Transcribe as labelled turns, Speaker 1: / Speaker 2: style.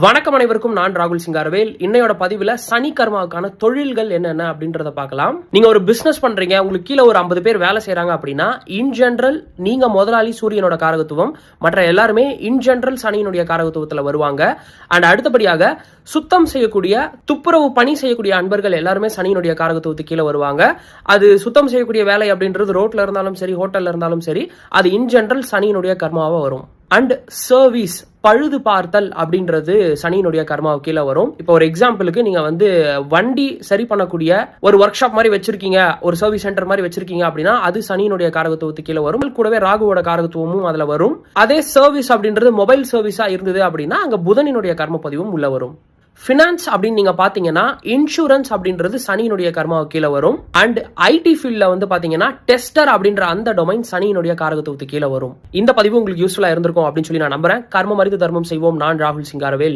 Speaker 1: வணக்கம் அனைவருக்கும், நான் ராகுல் சிங்காரவேல். இன்னையோட பதிவுல சனி கர்மாவுக்கான தொழில்கள் என்னென்ன அப்படின்றத பார்க்கலாம். நீங்க ஒரு பிசினஸ் பண்றீங்க, உங்களுக்கு கீழே ஒரு 50 பேர் வேலை செய்யறாங்க அப்படின்னா, இன் ஜெனரல் நீங்க முதலாளி சூரியனோட காரகத்துவம், மற்ற எல்லாருமே இன் ஜெனரல் சனியினுடைய காரகத்துவத்துல வருவாங்க. அண்ட் அடுத்தபடியாக சுத்தம் செய்யக்கூடிய, துப்புரவு பணி செய்யக்கூடிய அன்பர்கள் எல்லாருமே சனியினுடைய காரகத்துவத்துக்கு கீழே வருவாங்க. அது சுத்தம் செய்யக்கூடிய வேலை அப்படின்றது ரோட்ல இருந்தாலும் சரி, ஹோட்டல்ல இருந்தாலும் சரி, அது இன் ஜெனரல் சனியினுடைய கர்மாவா வரும். அண்ட் சர்வீஸ், பழுது பார்த்தல் அப்படின்றது சனியினுடைய கர்மாவுக்கு கீழே வரும். இப்போ ஒரு எக்ஸாம்பிளுக்கு நீங்க வண்டி சரி பண்ணக்கூடிய ஒரு ஒர்க் ஷாப் மாதிரி வச்சிருக்கீங்க, ஒரு சர்வீஸ் சென்டர் மாதிரி வச்சிருக்கீங்க அப்படின்னா அது சனியினுடைய காரகத்துவத்துக்கு கீழே வரும். கூடவே ராகுவோட காரகத்துவமும் அதுல வரும். அதே சர்வீஸ் அப்படின்றது மொபைல் சர்வீஸா இருந்தது அப்படின்னா அங்க புதனினுடைய கர்ம பதிவும் உள்ள வரும். ஃபினான்ஸ் அப்படின்னு நீங்க பாத்தீங்கன்னா இன்சூரன்ஸ் அப்படின்றது சனியினுடைய கர்மாவுக்கு கீழே வரும். அண்ட் ஐடி ஃபீல்ட்ல பாத்தீங்கன்னா டெஸ்டர் அப்படின்ற அந்த டொமைன் சனியினுடைய காரகத்துவத்துக்கு கீழே வரும். இந்த பதிவு உங்களுக்கு யூஸ்ஃபுல்லா இருந்திருக்கும் அப்படின்னு சொல்லி நான் நம்புறேன். கர்மம் அறிந்து தர்மம் செய்வோம். நான் ராகுல் சிங்காரவேல்.